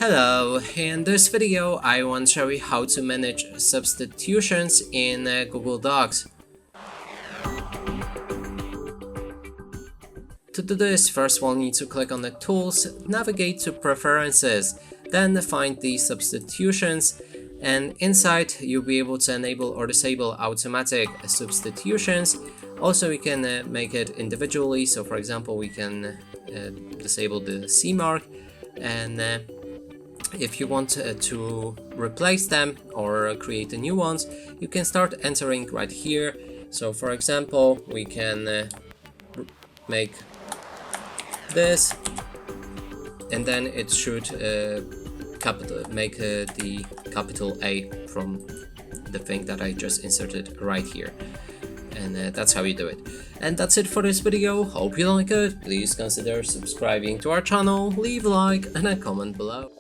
Hello, in this video I want to show you how to manage substitutions in Google Docs. To do this, first we'll need to click on the Tools, navigate to Preferences, then find the Substitutions, and inside you'll be able to enable or disable automatic substitutions. Also, we can make it individually, so for example we can disable the C mark, and if you want to replace them or create new ones, you can start entering right here. So for example, we can make this, and then it should make the capital A from the thing that I just inserted right here. And that's how you do it. And that's it for this video. Hope you like it. Please consider subscribing to our channel, leave a like and a comment below.